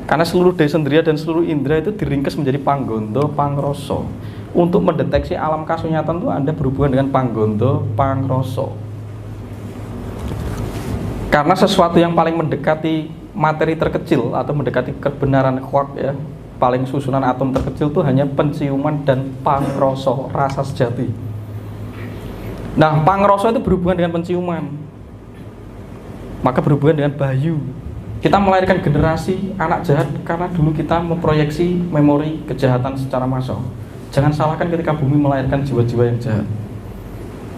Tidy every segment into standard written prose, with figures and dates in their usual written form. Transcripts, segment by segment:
Karena seluruh desendria dan seluruh indera itu diringkes menjadi panggondo, pangroso. Untuk mendeteksi alam kasunyatan itu Anda berhubungan dengan panggondo, pangroso. Karena sesuatu yang paling mendekati materi terkecil atau mendekati kebenaran quark ya, paling susunan atom terkecil itu hanya penciuman dan pangroso, rasa sejati. Nah, pangroso itu berhubungan dengan penciuman, maka berhubungan dengan bayu. Kita melahirkan generasi anak jahat karena dulu kita memproyeksi memori kejahatan secara massal. Jangan salahkan ketika bumi melahirkan jiwa-jiwa yang jahat,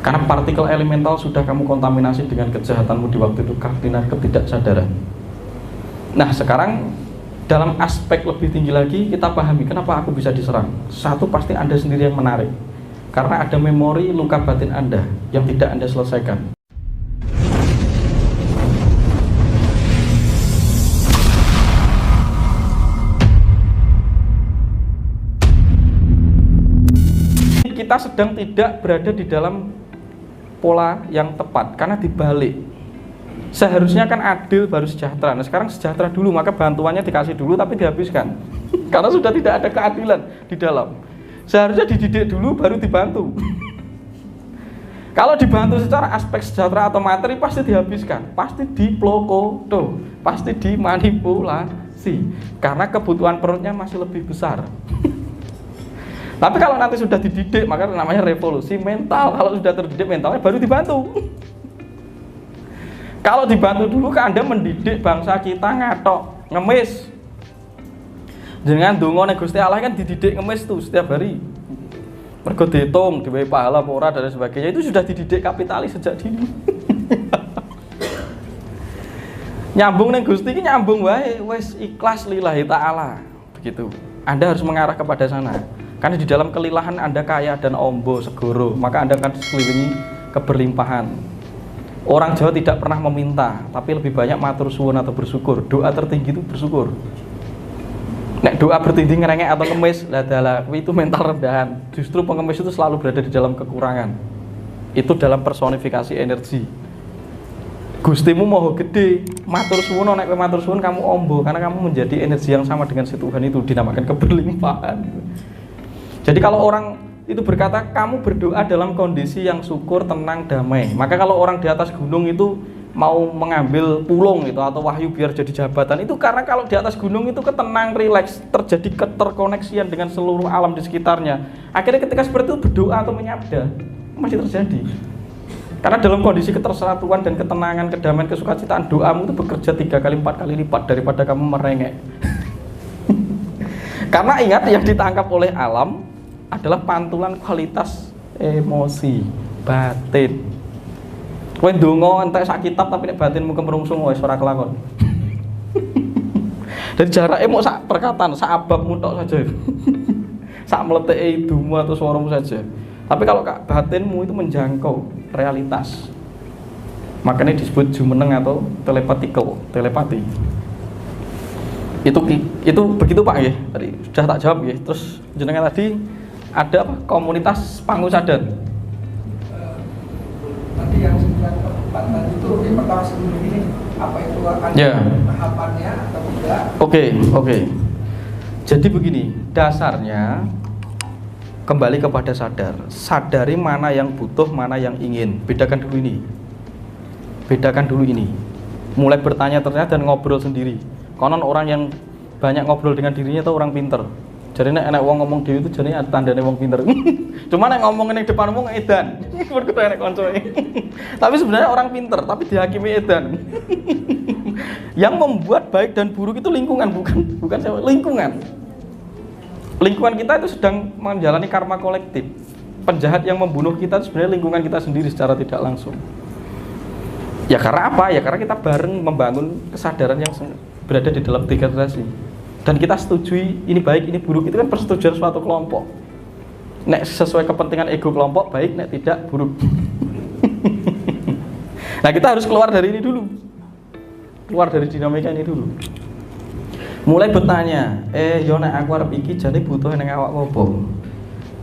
karena partikel elemental sudah kamu kontaminasi dengan kejahatanmu di waktu itu karena ketidaksadaran. Nah, sekarang dalam aspek lebih tinggi lagi kita pahami kenapa aku bisa diserang. Satu, pasti Anda sendiri yang menarik, karena ada memori luka batin Anda yang tidak Anda selesaikan. Kita sedang tidak berada di dalam pola yang tepat, karena dibalik. Seharusnya kan adil baru sejahtera. Nah, sekarang sejahtera dulu, maka bantuannya dikasih dulu tapi dihabiskan. Karena sudah tidak ada keadilan di dalam. Seharusnya dididik dulu baru dibantu. Kalau dibantu secara aspek sejahtera atau materi pasti dihabiskan, pasti diplokoto, pasti dimanipulasi. Karena kebutuhan perutnya masih lebih besar. Tapi kalau nanti sudah dididik, maka namanya revolusi mental. Kalau sudah terdidik mentalnya baru dibantu. Kalau dibantu dulu kan Anda mendidik bangsa kita ngatok, ngemis. Jangan dongo nek Gusti Allah kan dididik ngemis tuh setiap hari. Mergo dihitung, diwehi pahala apa ora dan sebagainya, itu sudah dididik kapitalis sejak dini. Nyambung ning Gusti iki nyambung wae, wis ikhlas lillahi taala. Begitu. Anda harus mengarah kepada sana. Karena di dalam kelilahan Anda kaya dan ombo segoro, maka Anda akan dikelilingi keberlimpahan. Orang Jawa tidak pernah meminta, tapi lebih banyak matur suwun atau bersyukur. Doa tertinggi itu bersyukur. Nek doa bertinggi ngerengek atau ngemis, lah itu mental rendahan. Justru pengemis itu selalu berada di dalam kekurangan. Itu dalam personifikasi energi. Gustimu moho gede, matur suwun, nek matur suwun kamu ombo, karena kamu menjadi energi yang sama dengan si Tuhan itu, dinamakan keberlimpahan. Jadi kalau orang itu berkata kamu berdoa dalam kondisi yang syukur, tenang, damai, maka kalau orang di atas gunung itu mau mengambil pulung itu atau wahyu biar jadi jabatan, itu karena kalau di atas gunung itu ketenang, rileks, terjadi keterkoneksian dengan seluruh alam di sekitarnya. Akhirnya ketika seperti itu berdoa atau menyabda masih terjadi. Karena dalam kondisi ketersatuan dan ketenangan, kedamaian, kesukacitaan, doamu itu bekerja 3 kali 4 kali lipat daripada kamu merengek. Karena ingat, yang ditangkap oleh alam adalah pantulan kualitas emosi batin. Kowe ndonga entek sak kitab tapi nek batinmu kemerungsung wis ora kelakon. Dan jarake mok sak perkataan, sak ababmu tok saja. Sak mleteke idumu atau suaramu saja. Tapi kalau batinmu itu menjangkau realitas, makanya disebut jumeneng atau telepati. Itu begitu Pak ya. Tadi sudah tak jawab ya. Terus jenengan tadi ada apa? Komunitas Pangusadan. Nanti yang 9/4 tadi itu yang pertama sebelum ini apa itu akan tahapannya atau tidak? Oke. Jadi begini, dasarnya kembali kepada sadar. Sadari mana yang butuh, mana yang ingin. Bedakan dulu ini. Mulai bertanya ternyata dan ngobrol sendiri. Konon orang yang banyak ngobrol dengan dirinya itu orang pinter. Jadi nek wong ngomong dhewe itu jane tandane wong pinter. Cuma nek ngomong ning depan wong edan. Mergo enek koncoe. Tapi sebenarnya orang pinter, tapi dihakimi edan. Yang membuat baik dan buruk itu lingkungan, bukan siapa, lingkungan. Lingkungan kita itu sedang menjalani karma kolektif. Penjahat yang membunuh kita itu sebenarnya lingkungan kita sendiri secara tidak langsung. Ya karena apa? Ya karena kita bareng membangun kesadaran yang berada di dalam 3 generasi. Dan kita setujui ini baik, ini buruk, itu kan persetujuan suatu kelompok. Nek sesuai kepentingan ego kelompok baik, nek tidak buruk. Nah kita harus keluar dari ini dulu. Keluar dari dinamika ini dulu. Mulai bertanya, yo nek aku arep iki jane butuh ning awakmu apa?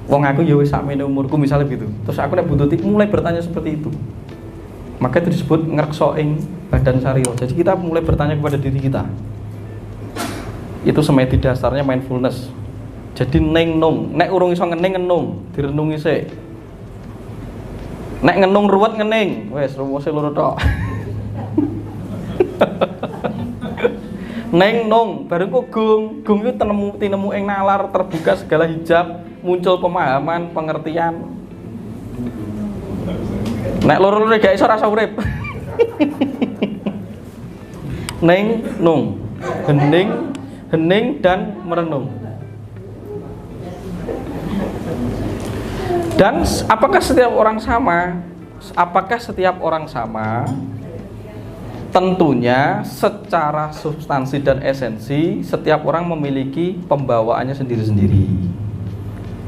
Wong aku ya wis sakmene umurku misalnya gitu. Terus aku nek butuh mulai bertanya seperti itu. Maka itu disebut ngrekso ing badan sarira. Jadi kita mulai bertanya kepada diri kita. Itu semedi dasarnya mindfulness. Jadi neng nung, nek urung iso ngening ngenung, direnungi sik. Nek ngenung ruwet ngening, wes rumose loro tok. Neng nung, bareng kok gung itu tinemu ing nalar, terbuka segala hijab, muncul pemahaman, pengertian. Nek loro-loro gak iso rasa urip. Neng nung, hening dan merenung. Dan apakah setiap orang sama? Apakah setiap orang sama? Tentunya secara substansi dan esensi setiap orang memiliki pembawaannya sendiri-sendiri.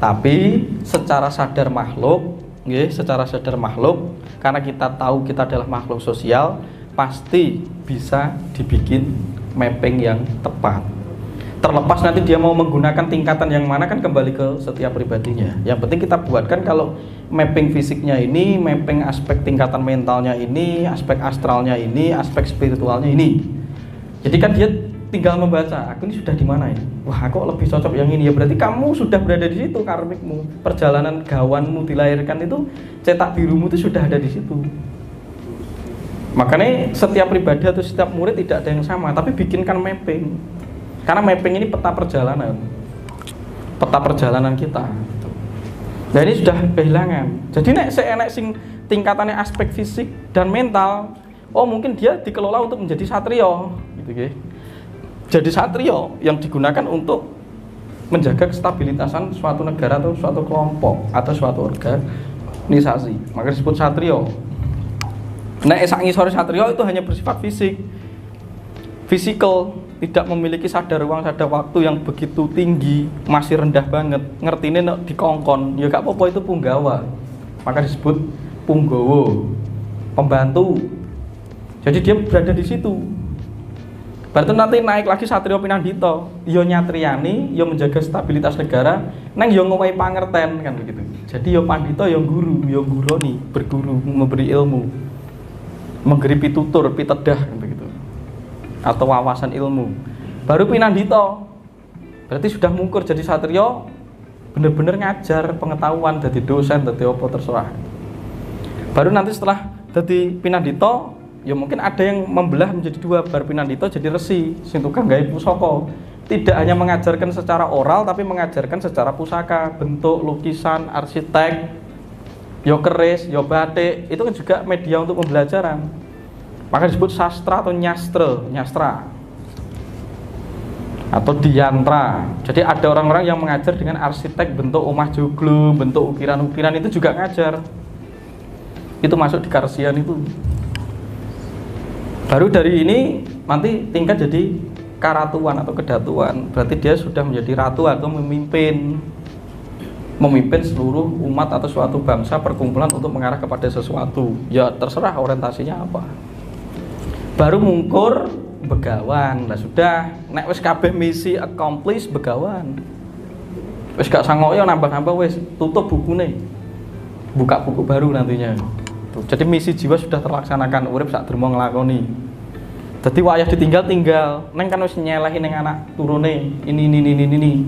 Tapi secara sadar makhluk, secara sadar makhluk, karena kita tahu kita adalah makhluk sosial, pasti bisa dibikin mapping yang tepat. Terlepas nanti dia mau menggunakan tingkatan yang mana kan kembali ke setiap pribadinya. Yang penting kita buatkan kalau mapping fisiknya ini, mapping aspek tingkatan mentalnya ini, aspek astralnya ini, aspek spiritualnya ini. Jadi kan dia tinggal membaca, aku ini sudah di mana ini? Wah, aku lebih cocok yang ini. Ya berarti kamu sudah berada di situ, karmikmu. Perjalanan gawanmu dilahirkan itu, cetak birumu itu sudah ada di situ. Makanya setiap pribadi atau setiap murid tidak ada yang sama, tapi bikinkan mapping. Karena mapping ini peta perjalanan kita. Nah ini sudah kehilangan. Jadi nek seenek sing tingkatannya aspek fisik dan mental, oh mungkin dia dikelola untuk menjadi satrio, gitu ya. Jadi satrio yang digunakan untuk menjaga kestabilitasan suatu negara atau suatu kelompok atau suatu organisasi. Maka disebut satrio. Nek sak ngisor satrio itu hanya bersifat fisikal. Tidak memiliki sadar ruang, sadar waktu yang begitu tinggi, masih rendah banget. Ngertine nek dikongkon, ya gak apa-apa itu punggawa. Maka disebut punggawa, pembantu. Jadi dia berada di situ. Berarti nanti naik lagi Satrio Pinandhita, yo nyatriani, yo menjaga stabilitas negara, neng yo ngowahi pangerten kan begitu. Jadi yo pandhita, yo guru, yo guroni, berguru, memberi ilmu, memberi pitutur, pitedah kan begitu. Atau wawasan ilmu. Baru Pinandhita berarti sudah mungkur jadi satrio, bener-bener ngajar pengetahuan, jadi dosen, jadi apa terserah. Baru nanti setelah jadi Pinandhita, ya mungkin ada yang membelah menjadi dua. Baru Pinandhita jadi resi, sing tukang gawe pusaka. Tidak hanya mengajarkan secara oral, tapi mengajarkan secara pusaka, bentuk, lukisan, arsitek, yo keris, yo batik. Itu kan juga media untuk pembelajaran. Maka disebut sastra atau nyastra atau diantra. Jadi ada orang-orang yang mengajar dengan arsitek, bentuk omah joglo, bentuk ukiran-ukiran, itu juga ngajar. Itu masuk di karsian itu. Baru dari ini nanti tingkat jadi karatuan atau kedatuan. Berarti dia sudah menjadi ratu atau memimpin seluruh umat atau suatu bangsa, perkumpulan untuk mengarah kepada sesuatu. Ya terserah orientasinya apa. Baru mungkur begawan. Lah sudah, nek wis kabeh misi accomplish begawan. Wis gak sangok ya nambah-nambah, wis tutup bukune. Buka buku baru nantinya. Tuh, jadi misi jiwa sudah terlaksanakan, urip sak derma nglakoni. Dadi wayah ditinggal-tinggal, neng kan wis nyelehi ning anak turune ini.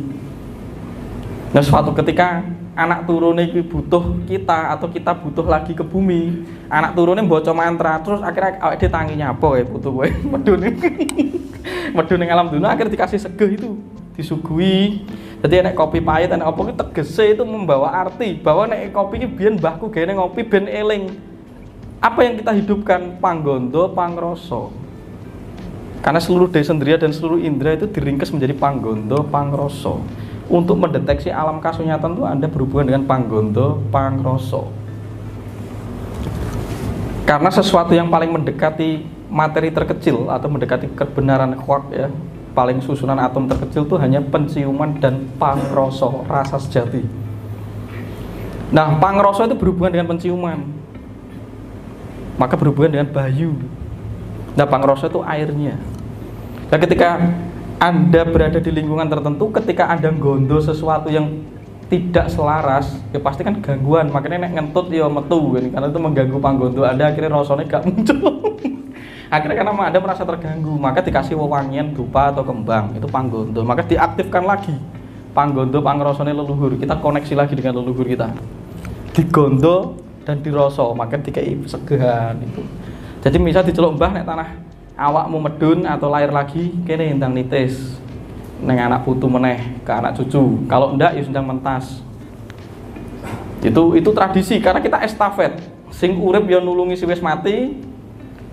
Nah suatu ketika anak turune iki butuh kita atau kita butuh lagi ke bumi, anak turune maca mantra, terus akhirnya awake dhewe tangi nyapa ya putu kowe medun ning alam dunia, akhirnya dikasih segeh itu, disuguhi. Jadi nek kopi pahit nek apa iki tegese itu membawa arti bahwa nek kopi iki biyen mbahku gawe ngopi ben eling. Apa yang kita hidupkan? Panggondo, pangrasa. Karena seluruh desendria dan seluruh indera itu diringkes menjadi panggondo, pangrasa. Untuk mendeteksi alam kasunyatan itu Anda berhubungan dengan panggondo, pangrasa. Karena sesuatu yang paling mendekati materi terkecil atau mendekati kebenaran quark ya, paling susunan atom terkecil itu hanya penciuman dan pangrasa, rasa sejati. Nah, pangrasa itu berhubungan dengan penciuman. Maka berhubungan dengan bayu. Nah, pangrasa itu airnya. Nah, ketika Anda berada di lingkungan tertentu, ketika Anda gondo sesuatu yang tidak selaras, ya pasti kan gangguan. Makanya nek ngentut ya metu kan, karena itu mengganggu panggondo Anda, akhirnya rasanya gak muncul. Akhirnya karena Anda merasa terganggu, maka dikasih wewangian dupa atau kembang, itu panggondo. Maka diaktifkan lagi panggondo pangrosone leluhur. Kita koneksi lagi dengan leluhur kita. Digondo dan diroso, maka dikei segehan itu. Jadi misal diceluk mbah nek tanah awakmu medun atau lahir lagi, kene endang nitis. Neng anak putu meneh ke anak cucu. Kalau ndak ya sedang mentas. Itu tradisi karena kita estafet. Sing urip ya nulungi si wis mati.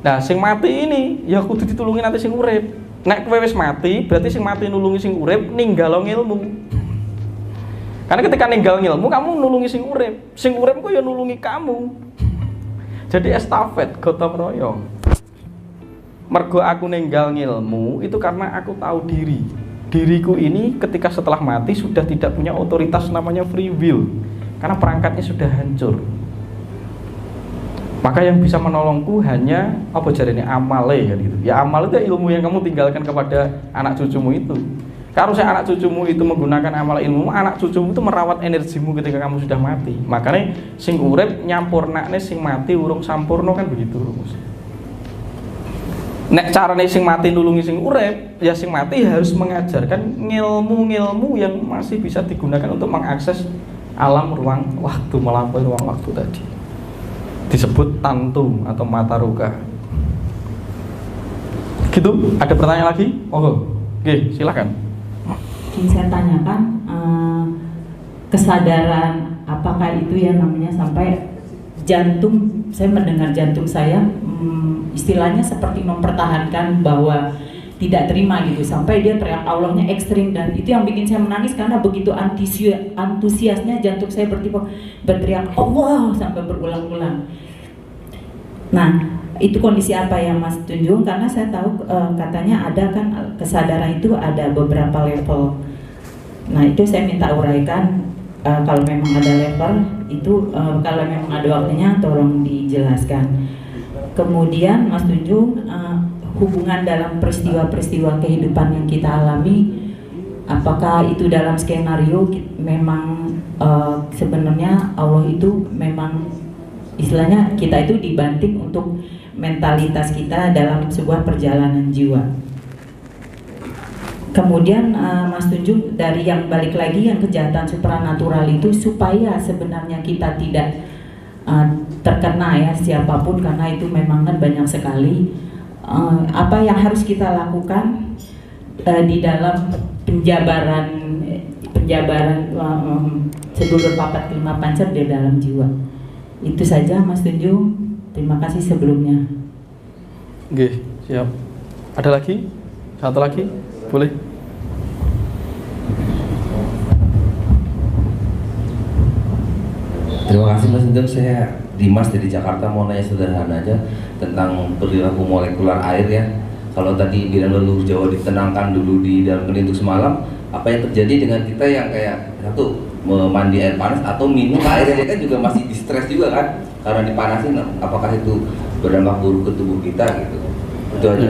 Nah, sing mati ini ya kudu ditulungi nanti sing urip. Nek kowe wis mati, berarti sing mati nulungi sing urip ninggalo ilmu. Karena ketika ninggal ilmu, kamu nulungi sing urip. Sing urip ku ya nulungi kamu. Jadi estafet gotong royong. Mergo aku ninggal ilmu itu karena aku tahu diri. Diriku ini ketika setelah mati sudah tidak punya otoritas namanya free will. Karena perangkatnya sudah hancur. Maka yang bisa menolongku hanya apa jarene amale kan gitu. Ya amal itu ilmu yang kamu tinggalkan kepada anak cucumu itu. Kalau saya anak cucumu itu menggunakan amal ilmu, anak cucumu itu merawat energimu ketika kamu sudah mati. Makanya sing urip nyampurnakne sing mati urung sampurno kan begitu rumus. Nek carane sing mati nulungi sing urip, ya sing mati harus mengajarkan ilmu-ilmu yang masih bisa digunakan untuk mengakses alam ruang waktu, melampaui ruang waktu tadi. Disebut tantum atau mataruka. Gitu, ada pertanyaan lagi? Oke, silakan. Ingin saya tanyakan kesadaran apakah itu ya namanya sampai jantung, saya mendengar jantung saya istilahnya seperti mempertahankan bahwa tidak terima gitu, sampai dia teriak Allahnya ekstrim, dan itu yang bikin saya menangis karena begitu antusiasnya jantung saya berteriak Allah sampai berulang-ulang. Nah, itu kondisi apa yang Mas tunjuk? Karena saya tahu katanya ada kan kesadaran itu ada beberapa level. Nah, itu saya minta uraikan kalau memang ada level itu, kalau memang ada waktunya tolong dijelaskan. Kemudian Mas tunjuk hubungan dalam peristiwa-peristiwa kehidupan yang kita alami, apakah itu dalam skenario memang sebenarnya Allah itu memang istilahnya kita itu dibanting untuk mentalitas kita dalam sebuah perjalanan jiwa. Kemudian Mas tunjuk dari yang balik lagi yang kejahatan supranatural itu supaya sebenarnya kita tidak terkena ya siapapun, karena itu memang kan banyak sekali. Apa yang harus kita lakukan di dalam penjabaran sedulur papat kelima pancer di dalam jiwa. Itu saja Mas Tunjung, terima kasih sebelumnya. Oke, siap. Ada lagi? Satu lagi? Boleh? Terima kasih Mas Tunjung. Saya Dimas dari Jakarta, mau nanya sederhana aja tentang perilaku molekular air ya. Kalau tadi bilang leluhur Jawa ditenangkan dulu di dalam kelintuk semalam, apa yang terjadi dengan kita yang kayak satu mandi air panas atau minum air yang kan juga masih distres juga kan karena dipanasin, apakah itu berdampak buruk ke tubuh kita gitu? Itu aja.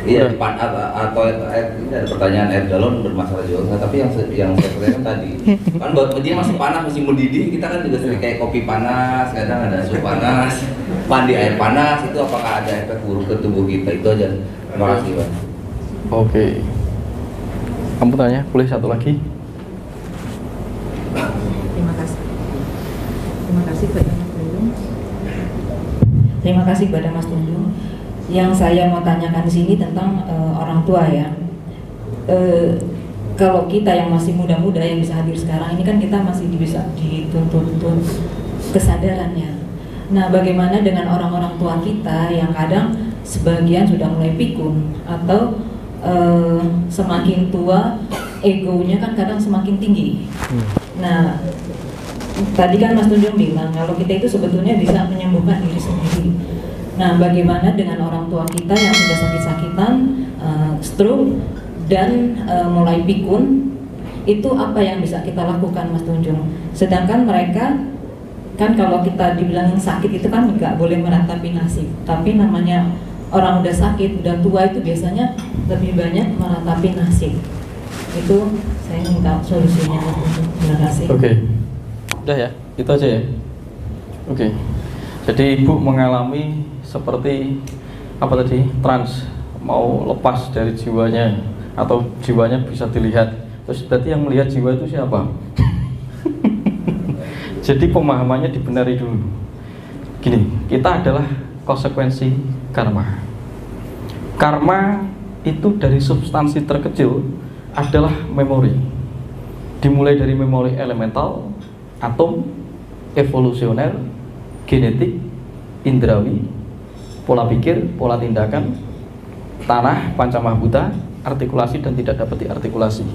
Iya, atau ini ada pertanyaan air galon bermasalah juga, tapi yang saya pertanyakan tadi kan buat dia masih panas, masih mendidih, kita kan juga sering kayak kopi panas, kadang ada sup panas, mandi air panas, itu apakah ada efek buruk ke tubuh kita? Itu aja. Terima kasih Pak. Oke. Kamu tanya, boleh satu lagi? Terima kasih. Terima kasih kepada Mas Tunjung. Terima kasih kepada Mas Tunjung. Yang saya mau tanyakan di sini tentang orang tua ya. Kalau kita yang masih muda-muda yang bisa hadir sekarang ini kan kita masih bisa dituntut kesadarannya. Nah, bagaimana dengan orang-orang tua kita yang kadang sebagian sudah mulai pikun atau semakin tua egonya kan kadang semakin tinggi. Nah, tadi kan Mas Tunjung bilang kalau kita itu sebetulnya bisa menyembuhkan diri sendiri. Nah, bagaimana dengan orang tua kita yang sudah sakit-sakitan, stroke dan mulai pikun, itu apa yang bisa kita lakukan Mas Tunjung? Sedangkan mereka kan kalau kita dibilang sakit itu kan nggak boleh meratapi nasib, tapi namanya orang udah sakit, udah tua itu biasanya lebih banyak meratapi nasib. Itu saya minta solusinya Mas Tunjung. Terima kasih. Oke. Udah ya, itu aja ya. Oke. Jadi ibu mengalami seperti apa tadi, trans, mau lepas dari jiwanya atau jiwanya bisa dilihat. Terus berarti yang melihat jiwa itu siapa? Jadi pemahamannya dibenari dulu. Gini, kita adalah konsekuensi karma. Karma itu dari substansi terkecil adalah memori. Dimulai dari memori elemental, atom, evolusioner, genetik, indrawi, pola pikir, pola tindakan, tanah, pancamahbhuta, artikulasi dan tidak dapat diartikulasi.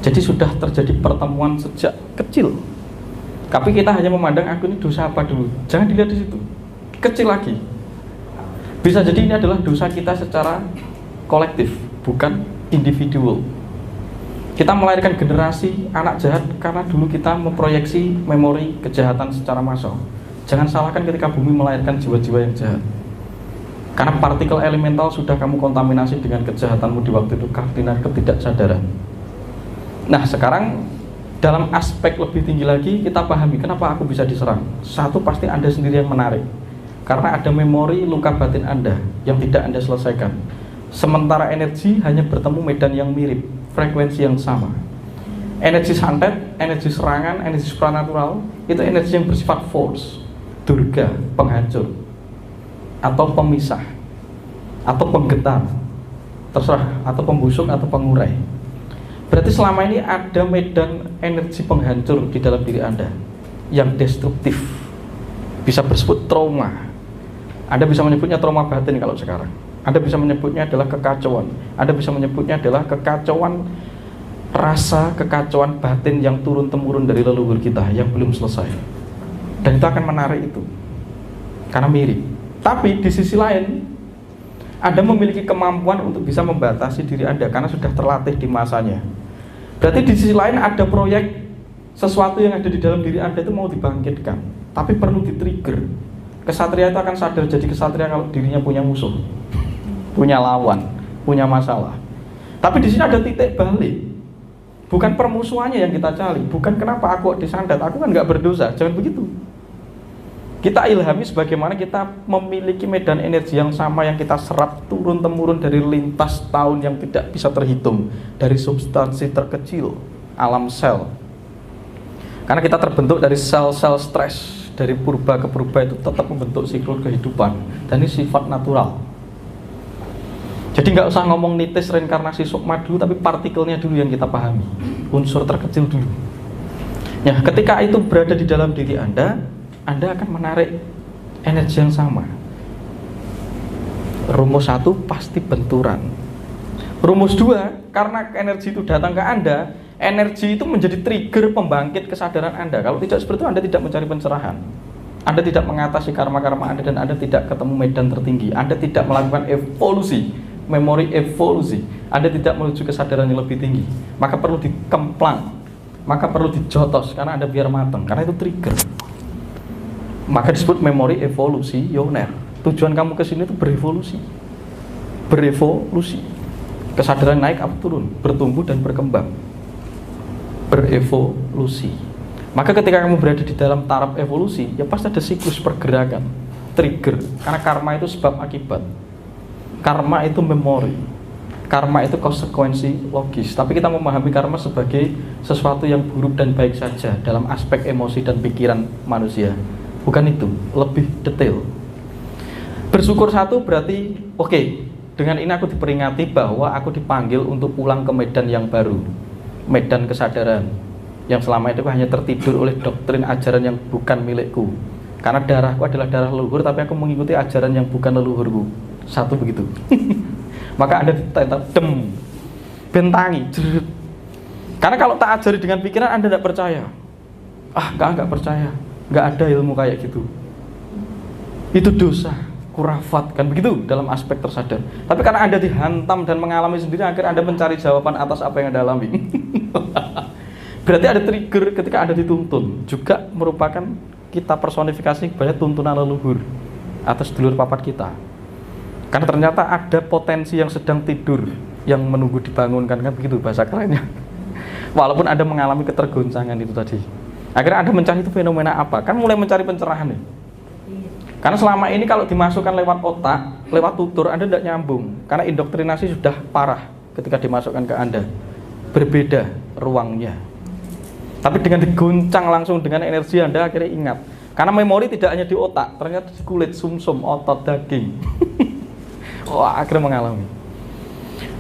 Jadi sudah terjadi pertemuan sejak kecil. Tapi kita hanya memandang aku ini dosa apa dulu. Jangan dilihat di situ. Kecil lagi. Bisa jadi ini adalah dosa kita secara kolektif, bukan individual. Kita melahirkan generasi anak jahat karena dulu kita memproyeksi memori kejahatan secara massal. Jangan salahkan ketika bumi melahirkan jiwa-jiwa yang jahat. Karena partikel elemental sudah kamu kontaminasi dengan kejahatanmu di waktu itu karena ketidaksadaran. Nah sekarang dalam aspek lebih tinggi lagi kita pahami kenapa aku bisa diserang. Satu, pasti Anda sendiri yang menarik. Karena ada memori luka batin Anda yang tidak Anda selesaikan. Sementara energi hanya bertemu medan yang mirip, frekuensi yang sama. Energi santet, energi serangan, energi supranatural itu energi yang bersifat force, durga, penghancur, atau pemisah, atau penggetar, terserah, atau pembusuk atau pengurai. Berarti selama ini ada medan energi penghancur di dalam diri Anda yang destruktif, bisa bersebut trauma. Anda bisa menyebutnya trauma batin kalau sekarang. Anda bisa menyebutnya adalah kekacauan. Anda bisa menyebutnya adalah kekacauan rasa, kekacauan batin yang turun-temurun dari leluhur kita yang belum selesai. Dan itu akan menarik itu, karena mirip. Tapi di sisi lain, Anda memiliki kemampuan untuk bisa membatasi diri Anda karena sudah terlatih di masanya. Berarti di sisi lain ada proyek sesuatu yang ada di dalam diri Anda itu mau dibangkitkan, tapi perlu di-trigger. Kesatria itu akan sadar jadi kesatria kalau dirinya punya musuh, punya lawan, punya masalah. Tapi di sini ada titik balik. Bukan permusuhannya yang kita cari, bukan kenapa aku disantet, aku kan nggak berdosa, jangan begitu. Kita ilhami sebagaimana kita memiliki medan energi yang sama yang kita serap turun-temurun dari lintas tahun yang tidak bisa terhitung, dari substansi terkecil, alam sel. Karena kita terbentuk dari sel-sel stres, dari purba ke purba itu tetap membentuk siklus kehidupan, dan ini sifat natural. Jadi nggak usah ngomong nitis reinkarnasi sukma dulu, tapi partikelnya dulu yang kita pahami, unsur terkecil dulu. Ya, ketika itu berada di dalam diri Anda akan menarik energi yang sama. Rumus 1 pasti benturan. Rumus 2, karena energi itu datang ke Anda, energi itu menjadi trigger pembangkit kesadaran Anda. Kalau tidak seperti itu, Anda tidak mencari pencerahan. Anda tidak mengatasi karma-karma Anda, dan Anda tidak ketemu medan tertinggi. Anda tidak melakukan evolusi, memori evolusi. Anda tidak menuju kesadaran yang lebih tinggi. Maka perlu dikemplang, maka perlu dijotos, karena Anda biar matang, karena itu trigger. Maka disebut memori evolusi yoner. Tujuan kamu ke sini itu berevolusi. Berevolusi. Kesadaran naik atau turun, bertumbuh dan berkembang. Berevolusi. Maka ketika kamu berada di dalam taraf evolusi, ya pasti ada siklus pergerakan, trigger. Karena karma itu sebab akibat. Karma itu memori. Karma itu konsekuensi logis. Tapi kita memahami karma sebagai sesuatu yang buruk dan baik saja dalam aspek emosi dan pikiran manusia. Bukan itu, lebih detail. Bersyukur 1 berarti oke, dengan ini aku diperingati bahwa aku dipanggil untuk pulang ke medan yang baru, medan kesadaran yang selama itu hanya tertidur oleh doktrin ajaran yang bukan milikku. Karena darahku adalah darah leluhur, tapi aku mengikuti ajaran yang bukan leluhurku. 1 begitu. Maka Anda ditetap bentangi, jerit. Karena kalau tak ajari dengan pikiran, Anda tidak percaya. Enggak percaya. Nggak ada ilmu kayak gitu, itu dosa, kurafat, kan begitu dalam aspek tersadar. Tapi karena Anda dihantam dan mengalami sendiri, akhirnya Anda mencari jawaban atas apa yang Anda alami. Berarti ada trigger ketika Anda dituntun, juga merupakan kita personifikasi kepada tuntunan leluhur atas dulur papat kita. Karena ternyata ada potensi yang sedang tidur yang menunggu dibangunkan, kan begitu bahasa kerennya. Walaupun Anda mengalami ketergoncangan itu tadi, akhirnya Anda mencari itu fenomena apa? Kan mulai mencari pencerahan nih. Karena selama ini kalau dimasukkan lewat otak, lewat tutur, Anda tidak nyambung. Karena indoktrinasi sudah parah ketika dimasukkan ke Anda. Berbeda ruangnya. Tapi dengan diguncang langsung dengan energi, Anda akhirnya ingat. Karena memori tidak hanya di otak, ternyata di kulit, sumsum, otot, daging. Wah, akhirnya mengalami.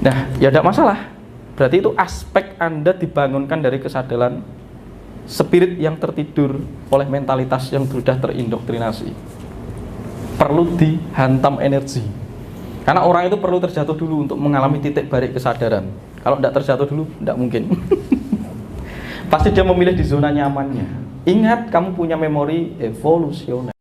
Nah, ya tidak masalah. Berarti itu aspek Anda dibangunkan dari kesadaran spirit yang tertidur oleh mentalitas yang sudah terindoktrinasi. Perlu dihantam energi. Karena orang itu perlu terjatuh dulu untuk mengalami titik balik kesadaran. Kalau tidak terjatuh dulu, tidak mungkin. Pasti dia memilih di zona nyamannya. Ingat, kamu punya memori evolusioner.